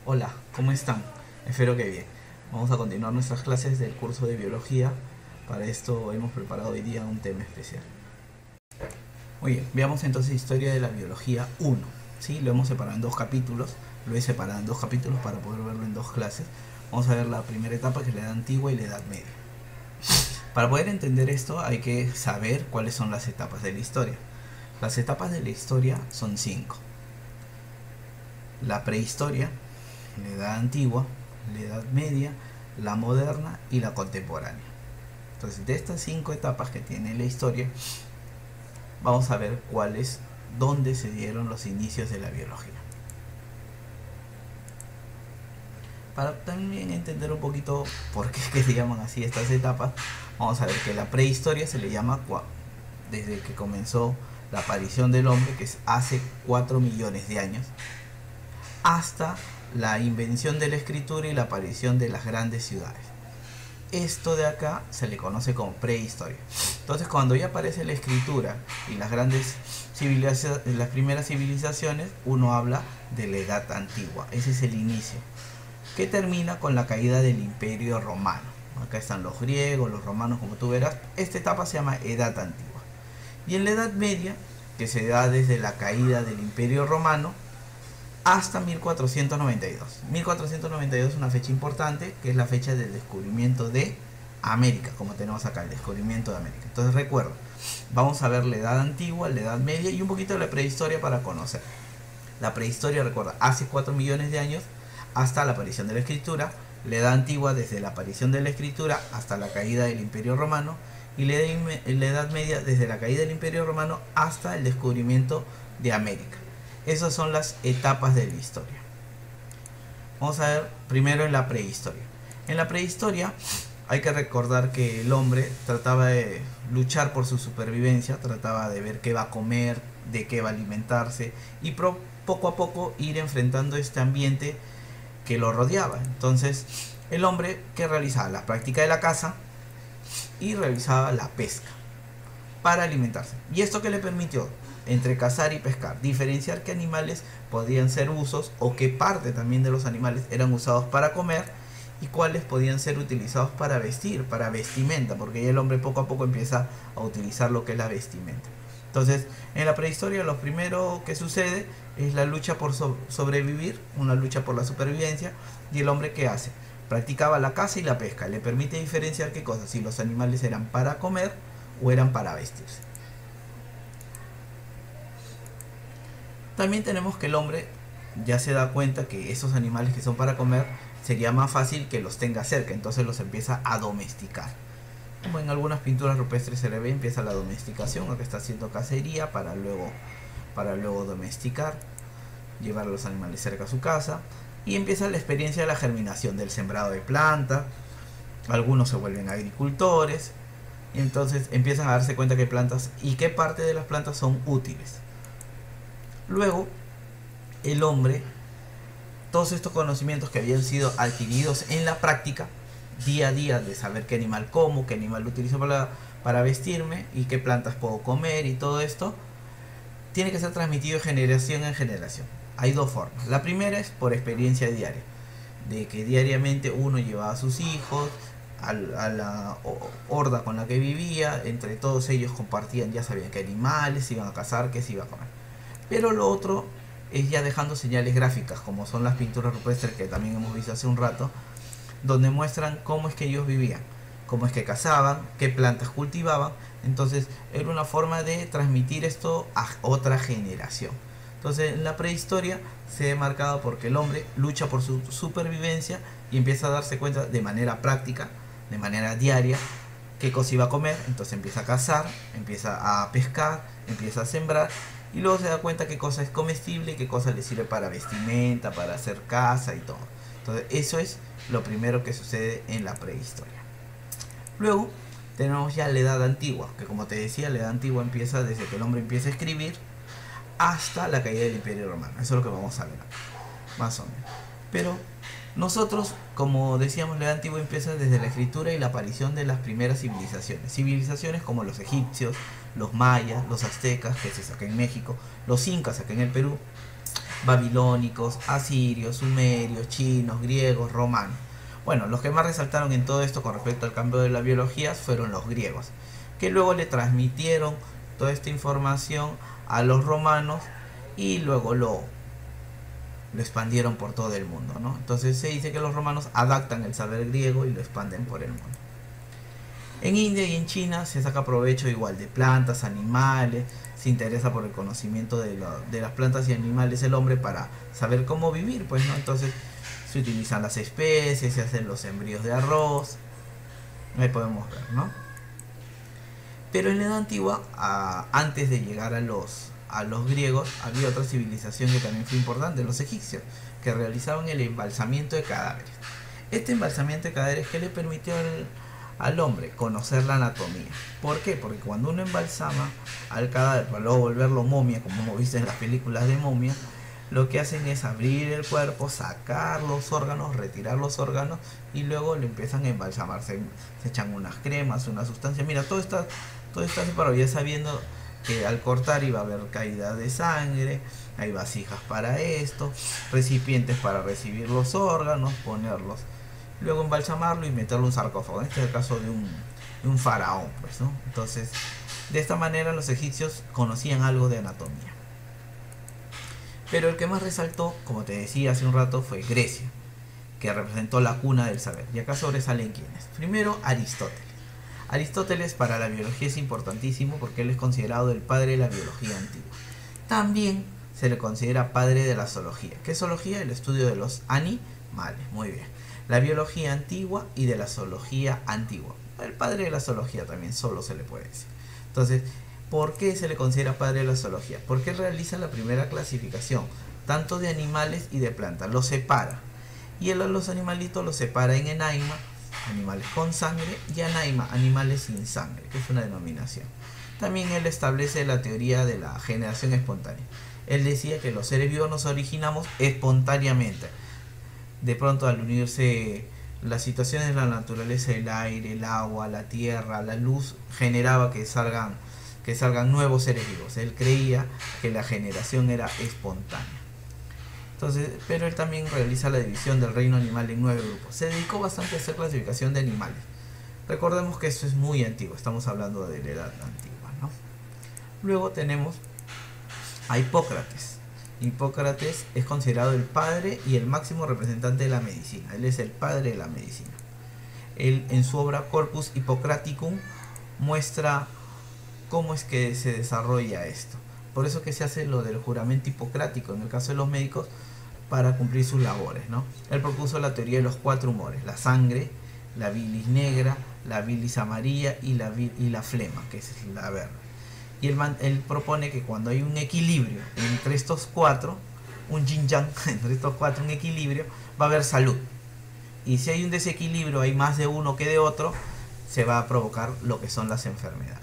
Hola, ¿cómo están? Espero que bien. Vamos a continuar nuestras clases del curso de biología. Para esto hemos preparado hoy día un tema especial. Muy bien, veamos entonces historia de la biología 1. ¿Sí? Lo hemos separado en dos capítulos. Lo he separado en dos capítulos para poder verlo en dos clases. Vamos a ver la primera etapa, que es la edad antigua, y la edad media. Para poder entender esto hay que saber cuáles son las etapas de la historia. Las etapas de la historia son 5. La prehistoria, la edad antigua, la edad media, la moderna y la contemporánea. Entonces, de estas 5 etapas que tiene la historia, vamos a ver cuáles, dónde se dieron los inicios de la biología. Para también entender un poquito por qué es que se llaman así estas etapas, vamos a ver que la prehistoria se le llama desde que comenzó la aparición del hombre, que es hace 4 millones de años, hasta la invención de la escritura y la aparición de las grandes ciudades. Esto de acá se le conoce como prehistoria. Entonces, cuando ya aparece la escritura y las grandes las primeras civilizaciones, uno habla de la edad antigua. Ese es el inicio, que termina con la caída del Imperio Romano. Acá están los griegos, los romanos, como tú verás. Esta etapa se llama edad antigua. Y en la Edad Media, que se da desde la caída del Imperio Romano hasta 1492. 1492 es una fecha importante, que es la fecha del descubrimiento de América, como tenemos acá, el descubrimiento de América. Entonces recuerda, vamos a ver la edad antigua, la edad media y un poquito de la prehistoria para conocer. La prehistoria, recuerda, hace 4 millones de años hasta la aparición de la escritura. La edad antigua, desde la aparición de la escritura hasta la caída del Imperio Romano. Y la edad media, desde la caída del Imperio Romano hasta el descubrimiento de América. Esas son las etapas de la historia. Vamos a ver primero en la prehistoria. En la prehistoria hay que recordar que el hombre trataba de luchar por su supervivencia, trataba de ver qué va a comer, de qué va a alimentarse y poco a poco ir enfrentando este ambiente que lo rodeaba. Entonces el hombre, que realizaba la práctica de la caza y realizaba la pesca para alimentarse. ¿Y esto que le permitió? Entre cazar y pescar, diferenciar qué animales podían ser usos o qué parte también de los animales eran usados para comer y cuáles podían ser utilizados para vestir, para vestimenta, porque ya el hombre poco a poco empieza a utilizar lo que es la vestimenta. Entonces, en la prehistoria lo primero que sucede es la lucha por sobrevivir, una lucha por la supervivencia. Y el hombre, ¿qué hace? Practicaba la caza y la pesca, le permite diferenciar qué cosas, si los animales eran para comer o eran para vestirse. También tenemos que el hombre ya se da cuenta que esos animales que son para comer sería más fácil que los tenga cerca, entonces los empieza a domesticar. Como en algunas pinturas rupestres se le ve, empieza la domesticación, acá está haciendo cacería para luego domesticar, llevar a los animales cerca a su casa, y empieza la experiencia de la germinación, del sembrado de plantas. Algunos se vuelven agricultores y entonces empiezan a darse cuenta que plantas y qué parte de las plantas son útiles. Luego, el hombre, todos estos conocimientos que habían sido adquiridos en la práctica, día a día, de saber qué animal como, qué animal utilizo para vestirme y qué plantas puedo comer y todo esto, tiene que ser transmitido de generación en generación. Hay dos formas. La primera es por experiencia diaria, de que diariamente uno llevaba a sus hijos a la horda con la que vivía, entre todos ellos compartían, ya sabían qué animales se iban a cazar, qué se iba a comer. Pero lo otro es ya dejando señales gráficas, como son las pinturas rupestres que también hemos visto hace un rato, donde muestran cómo es que ellos vivían, cómo es que cazaban, qué plantas cultivaban. Entonces era una forma de transmitir esto a otra generación. Entonces en la prehistoria se ha marcado porque el hombre lucha por su supervivencia y empieza a darse cuenta de manera práctica, de manera diaria, qué cosa iba a comer. Entonces empieza a cazar, empieza a pescar, empieza a sembrar, y luego se da cuenta qué cosa es comestible y qué cosa le sirve para vestimenta, para hacer casa y todo. Entonces eso es lo primero que sucede en la prehistoria. Luego tenemos ya la edad antigua, que como te decía, la edad antigua empieza desde que el hombre empieza a escribir hasta la caída del Imperio Romano. Eso es lo que vamos a ver, más o menos. Pero nosotros, como decíamos, la edad antigua empieza desde la escritura y la aparición de las primeras civilizaciones. Civilizaciones como los egipcios, los mayas, los aztecas, que es acá en México, los incas acá en el Perú, babilónicos, asirios, sumerios, chinos, griegos, romanos. Bueno, los que más resaltaron en todo esto con respecto al cambio de la biología fueron los griegos, que luego le transmitieron toda esta información a los romanos y luego lo expandieron por todo el mundo, ¿no? Entonces se dice que los romanos adaptan el saber griego y lo expanden por el mundo. En India y en China se saca provecho igual de plantas, animales, se interesa por el conocimiento de las plantas y animales el hombre para saber cómo vivir, pues, ¿no? Entonces se utilizan las especies, se hacen los sembríos de arroz, ahí podemos ver, ¿no? Pero en la edad antigua, antes de llegar a los griegos, había otra civilización que también fue importante, los egipcios, que realizaban el embalsamiento de cadáveres. Este embalsamiento de cadáveres que le permitió al hombre conocer la anatomía. ¿Por qué? Porque cuando uno embalsama al cadáver para luego volverlo momia, como hemos visto en las películas de momia, lo que hacen es abrir el cuerpo, sacar los órganos, retirar los órganos y luego le empiezan a embalsamar. Se echan unas cremas, una sustancia. Mira, todo está separado, ya sabiendo que al cortar iba a haber caída de sangre, hay vasijas para esto, recipientes para recibir los órganos, ponerlos, luego embalsamarlo y meterlo en un sarcófago. Este es el caso de un faraón, pues, ¿no? Entonces, de esta manera los egipcios conocían algo de anatomía. Pero el que más resaltó, como te decía hace un rato, fue Grecia, que representó la cuna del saber. Y acá sobresalen quienes. Primero, Aristóteles. Aristóteles para la biología es importantísimo porque él es considerado el padre de la biología antigua. También se le considera padre de la zoología. ¿Qué es zoología? El estudio de los animales. Muy bien. La biología antigua y de la zoología antigua. El padre de la zoología también solo se le puede decir. Entonces, ¿por qué se le considera padre de la zoología? Porque él realiza la primera clasificación, tanto de animales y de plantas. Los separa. Y él a los animalitos los separa en enaima, animales con sangre, y anaima, animales sin sangre, que es una denominación. También él establece la teoría de la generación espontánea. Él decía que los seres vivos nos originamos espontáneamente. De pronto, al unirse las situaciones de la naturaleza, el aire, el agua, la tierra, la luz, generaba que salgan nuevos seres vivos. Él creía que la generación era espontánea. Entonces, pero él también realiza la división del reino animal en 9 grupos. Se dedicó bastante a hacer clasificación de animales. Recordemos que esto es muy antiguo, estamos hablando de la edad antigua, ¿no? Luego tenemos a Hipócrates. Hipócrates es considerado el padre y el máximo representante de la medicina. Él es el padre de la medicina. Él, en su obra Corpus Hippocraticum, muestra cómo es que se desarrolla esto. Por eso que se hace lo del juramento hipocrático en el caso de los médicos para cumplir sus labores, ¿no? Él propuso la teoría de los 4 humores: la sangre, la bilis negra, la bilis amarilla y la flema, que es la verde. Y él propone que cuando hay un equilibrio entre estos 4, un yin yang, entre estos 4, un equilibrio, va a haber salud. Y si hay un desequilibrio, hay más de uno que de otro, se va a provocar lo que son las enfermedades.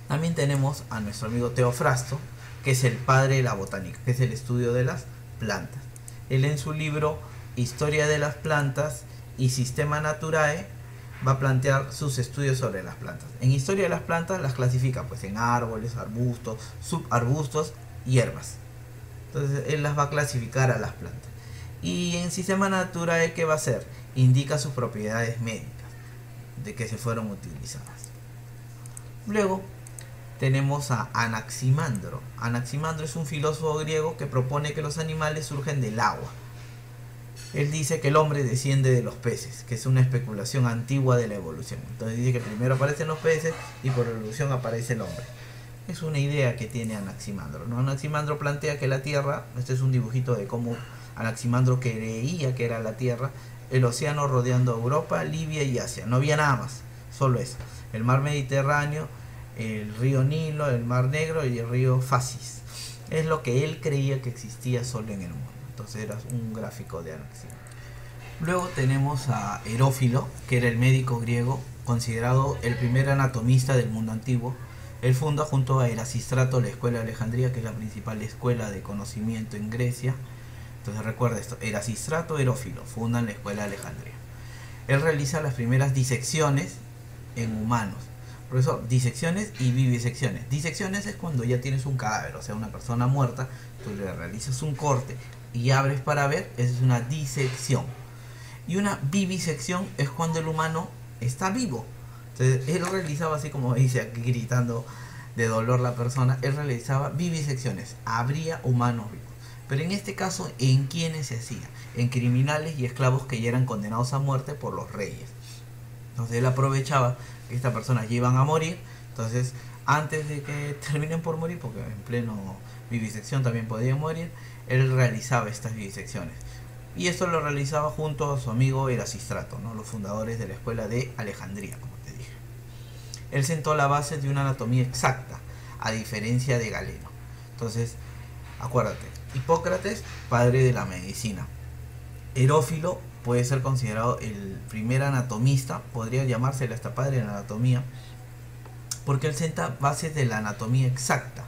También tenemos a nuestro amigo Teofrasto, que es el padre de la botánica, que es el estudio de las plantas. Él, en su libro Historia de las plantas y Systema Naturae, va a plantear sus estudios sobre las plantas. En Historia de las plantas las clasifica pues en árboles, arbustos, subarbustos, hierbas. Entonces él las va a clasificar a las plantas. Y en Systema Naturae, ¿qué va a hacer? Indica sus propiedades médicas de que se fueron utilizadas. Luego tenemos a Anaximandro. Anaximandro es un filósofo griego que propone que los animales surgen del agua. Él dice que el hombre desciende de los peces, que es una especulación antigua de la evolución. Entonces dice que primero aparecen los peces y por evolución aparece el hombre. Es una idea que tiene Anaximandro, ¿no? Anaximandro plantea que la Tierra, este es un dibujito de cómo Anaximandro creía que era la Tierra, el océano rodeando Europa, Libia y Asia. No había nada más, solo eso. El mar Mediterráneo, el río Nilo, el mar Negro y el río Fasis. Es lo que él creía que existía solo en el mundo. Entonces era un gráfico de Anaximandro. Luego tenemos a Herófilo, que era el médico griego, considerado el primer anatomista del mundo antiguo. Él funda junto a Erasístrato la escuela de Alejandría, que es la principal escuela de conocimiento en Grecia. Entonces recuerda esto: Erasístrato, Herófilo fundan la escuela de Alejandría. Él realiza las primeras disecciones en humanos Profesor, disecciones y vivisecciones. Disecciones es cuando ya tienes un cadáver, o sea, una persona muerta, tú le realizas un corte y abres para ver, esa es una disección. Y una vivisección es cuando el humano está vivo. Entonces, él realizaba, así como dice aquí gritando de dolor la persona, él realizaba vivisecciones, abría humanos vivos. Pero en este caso, ¿en quiénes se hacía? En criminales y esclavos que ya eran condenados a muerte por los reyes. Entonces él aprovechaba que estas personas ya iban a morir, entonces antes de que terminen por morir, porque en pleno vivisección también podían morir, él realizaba estas vivisecciones. Y esto lo realizaba junto a su amigo Erasistrato, ¿no? Los fundadores de la escuela de Alejandría, como te dije. Él sentó la base de una anatomía exacta, a diferencia de Galeno. Entonces, acuérdate, Hipócrates, padre de la medicina. Herófilo puede ser considerado el primer anatomista, podría llamársele hasta padre de la anatomía, porque él sienta bases de la anatomía exacta.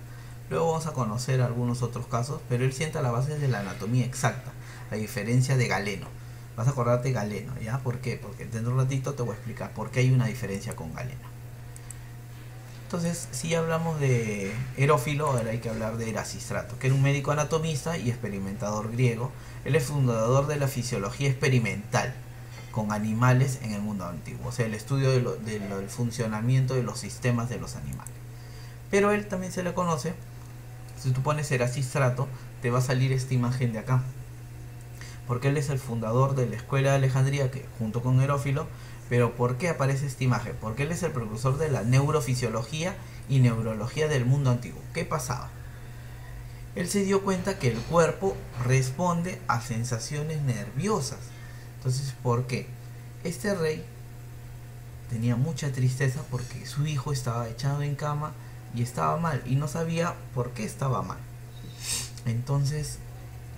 Luego vamos a conocer algunos otros casos, pero él sienta las bases de la anatomía exacta, a diferencia de Galeno. Vas a acordarte de Galeno, ¿ya? ¿Por qué? Porque dentro de un ratito te voy a explicar por qué hay una diferencia con Galeno. Entonces, si hablamos de Herófilo, ahora hay que hablar de Erasistrato, que era un médico anatomista y experimentador griego. Él es fundador de la fisiología experimental con animales en el mundo antiguo, o sea, el estudio del funcionamiento de los sistemas de los animales. Pero él también se le conoce, si tú pones Erasistrato, te va a salir esta imagen de acá, porque él es el fundador de la escuela de Alejandría, que junto con Herófilo. Pero ¿por qué aparece esta imagen? Porque él es el precursor de la neurofisiología y neurología del mundo antiguo. ¿Qué pasaba? Él se dio cuenta que el cuerpo responde a sensaciones nerviosas. Entonces, ¿por qué? Este rey tenía mucha tristeza porque su hijo estaba echado en cama y estaba mal y no sabía por qué estaba mal. Entonces,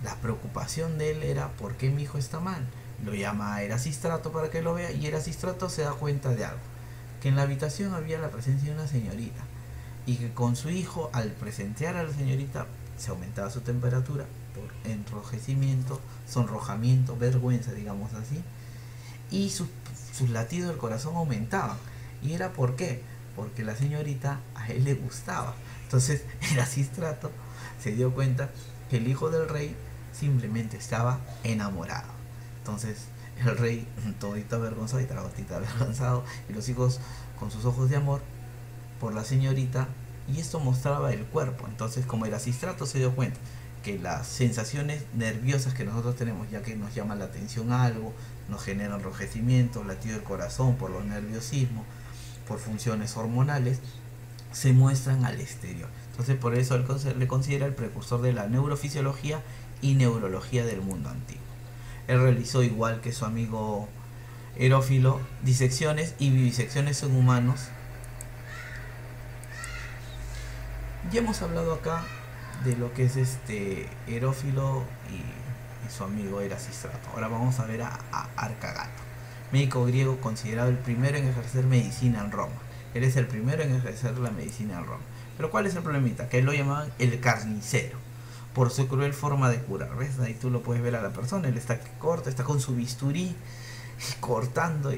la preocupación de él era: ¿por qué mi hijo está mal? Lo llama a Erasistrato para que lo vea, y Erasistrato se da cuenta de algo, que en la habitación había la presencia de una señorita, y que con su hijo, al presenciar a la señorita, se aumentaba su temperatura por enrojecimiento, sonrojamiento, vergüenza, digamos así, y sus latidos del corazón aumentaban. ¿Y era por qué? Porque la señorita a él le gustaba. Entonces Erasistrato se dio cuenta que el hijo del rey simplemente estaba enamorado. Entonces el rey, todito avergonzado y tragotita avergonzado, y los hijos con sus ojos de amor por la señorita, y esto mostraba el cuerpo. Entonces, como Erasistrato se dio cuenta que las sensaciones nerviosas que nosotros tenemos, ya que nos llama la atención algo, nos genera enrojecimiento, latido del corazón por los nerviosismos, por funciones hormonales, se muestran al exterior. Entonces, por eso él le considera el precursor de la neurofisiología y neurología del mundo antiguo. Él realizó, igual que su amigo Herófilo, disecciones y vivisecciones en humanos. Ya hemos hablado acá de lo que es Herófilo y su amigo Erasistrato. Ahora vamos a ver a Arcagato, médico griego considerado el primero en ejercer medicina en Roma. Él es el primero en ejercer la medicina en Roma. Pero ¿cuál es el problemita? Que él lo llamaban el carnicero, por su cruel forma de curar. ¿Ves? Ahí tú lo puedes ver a la persona, él está que corta, está con su bisturí cortando,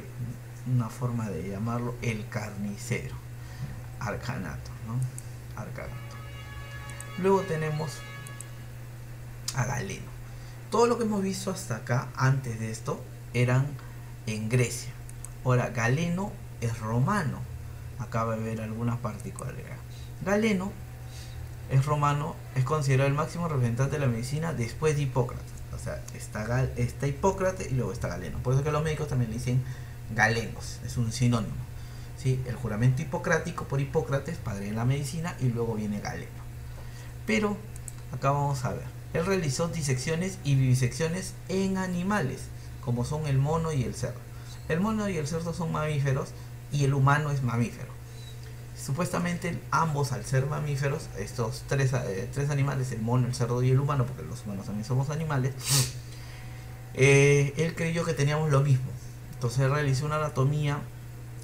una forma de llamarlo el carnicero. Arcanato, ¿no? Arcanato. Luego tenemos a Galeno. Todo lo que hemos visto hasta acá, antes de esto, eran en Grecia. Ahora, Galeno es romano. Acaba de ver algunas particularidades. Galeno es romano, es considerado el máximo representante de la medicina después de Hipócrates. O sea, está Hipócrates y luego está Galeno. Por eso que los médicos también le dicen galenos, es un sinónimo. ¿Sí? El juramento hipocrático por Hipócrates, padre de la medicina, y luego viene Galeno. Pero acá vamos a ver, él realizó disecciones y vivisecciones en animales, como son el mono y el cerdo. El mono y el cerdo son mamíferos y el humano es mamífero. Supuestamente ambos, al ser mamíferos, estos tres animales, el mono, el cerdo y el humano, porque los humanos también somos animales, él creyó que teníamos lo mismo. Entonces él realizó una anatomía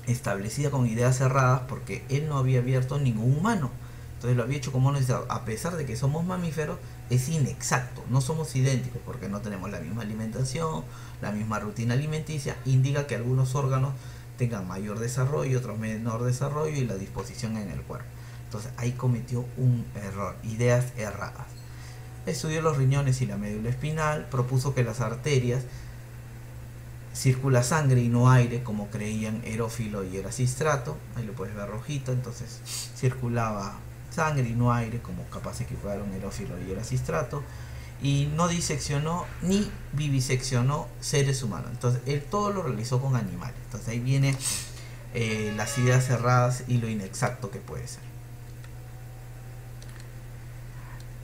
establecida con ideas cerradas, porque él no había abierto ningún humano. Entonces lo había hecho como mono y cerdo. A pesar de que somos mamíferos, es inexacto, no somos idénticos, porque no tenemos la misma alimentación, la misma rutina alimenticia. Indica que algunos órganos tengan mayor desarrollo, otros menor desarrollo y la disposición en el cuerpo. Entonces ahí cometió un error, ideas erradas. Estudió los riñones y la médula espinal, propuso que las arterias circula sangre y no aire, como creían Herófilo y Erasístrato. Ahí lo puedes ver rojito, entonces circulaba sangre y no aire, como capaz se equivocaron Herófilo y Erasístrato. Y no diseccionó ni viviseccionó seres humanos. Entonces él todo lo realizó con animales. Entonces ahí viene las ideas cerradas y lo inexacto que puede ser.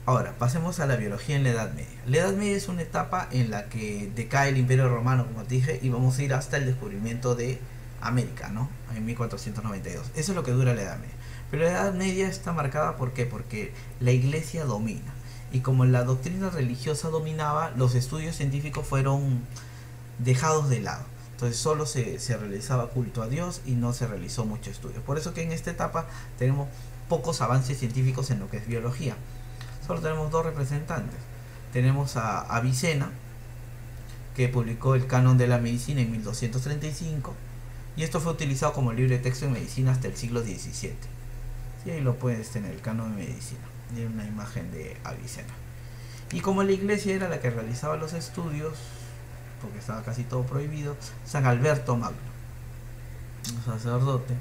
Ahora, pasemos a la biología en la Edad Media. La Edad Media es una etapa en la que decae el Imperio Romano, como te dije, y vamos a ir hasta el descubrimiento de América, ¿no? En 1492. Eso es lo que dura la Edad Media. Pero la Edad Media está marcada, ¿por qué? Porque la Iglesia domina. Y como la doctrina religiosa dominaba, los estudios científicos fueron dejados de lado. Entonces solo se realizaba culto a Dios y no se realizó mucho estudio. Por eso que en esta etapa tenemos pocos avances científicos en lo que es biología. Solo tenemos dos representantes. Tenemos a Avicena, que publicó el Canon de la Medicina en 1235, y esto fue utilizado como libro de texto en medicina hasta el siglo XVII. Sí, ahí lo puedes tener, el Canon de Medicina. Y una imagen de Avicena. Y como la iglesia era la que realizaba los estudios, porque estaba casi todo prohibido, San Alberto Magno, un sacerdote,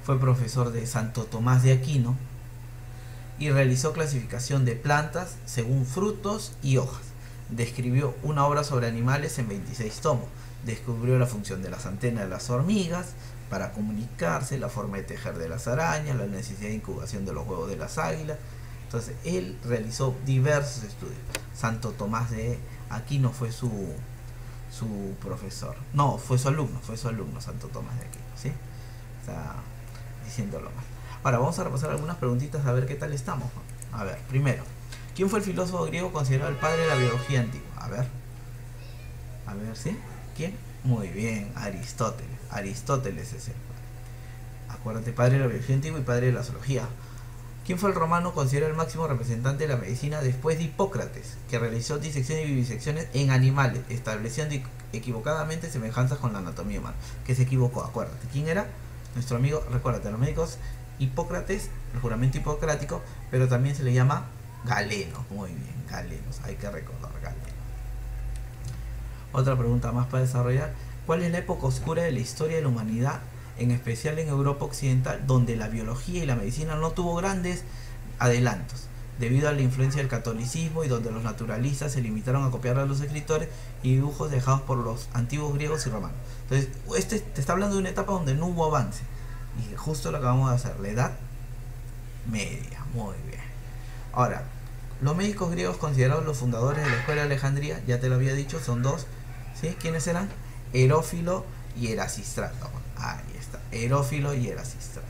fue profesor de Santo Tomás de Aquino y realizó clasificación de plantas según frutos y hojas. Describió una obra sobre animales en 26 tomos. Descubrió la función de las antenas de las hormigas para comunicarse, la forma de tejer de las arañas, la necesidad de incubación de los huevos de las águilas. Entonces él realizó diversos estudios. Santo Tomás de Aquino fue su profesor. No, fue su alumno Santo Tomás de Aquino, ¿sí? Está diciéndolo mal. Ahora vamos a repasar algunas preguntitas a ver qué tal estamos. A ver, primero, ¿quién fue el filósofo griego considerado el padre de la biología antigua? A ver, ¿sí? ¿Quién? Muy bien, Aristóteles. Aristóteles es el padre. Acuérdate, padre de la biología antigua y padre de la zoología. ¿Quién fue el romano considerado el máximo representante de la medicina después de Hipócrates, que realizó disecciones y vivisecciones en animales, estableciendo equivocadamente semejanzas con la anatomía humana? Que se equivocó, acuérdate. ¿Quién era? Nuestro amigo, recuérdate, los médicos Hipócrates, el juramento hipocrático, pero también se le llama Galeno. Muy bien, Galenos, hay que recordar Galeno. Otra pregunta más para desarrollar. ¿Cuál es la época oscura de la historia de la humanidad, en especial en Europa Occidental, donde la biología y la medicina no tuvo grandes adelantos, debido a la influencia del catolicismo, y donde los naturalistas se limitaron a copiar a los escritores y dibujos dejados por los antiguos griegos y romanos? Entonces, este te está hablando de una etapa donde no hubo avance, y justo lo acabamos de hacer, la Edad Media. Muy bien. Ahora, los médicos griegos considerados los fundadores de la escuela de Alejandría, ya te lo había dicho, son dos, ¿sí? ¿Quiénes eran? Herófilo y Erasístrato. Ahí está, Herófilo y Erasístrato.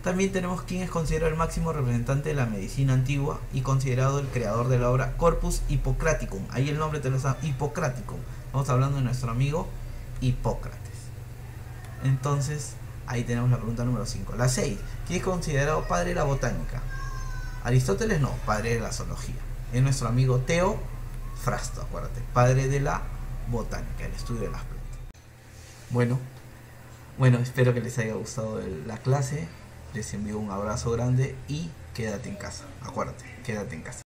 También tenemos quién es considerado el máximo representante de la medicina antigua y considerado el creador de la obra Corpus Hippocraticum. Ahí el nombre te lo está, Hippocraticum. Estamos hablando de nuestro amigo Hipócrates. Entonces, ahí tenemos la pregunta número 5. La 6. ¿Quién es considerado padre de la botánica? Aristóteles no, padre de la zoología. Es nuestro amigo Teofrasto, acuérdate, padre de la botánica, el estudio de las plantas. Bueno, espero que les haya gustado la clase. Les envío un abrazo grande y quédate en casa. Acuérdate, quédate en casa.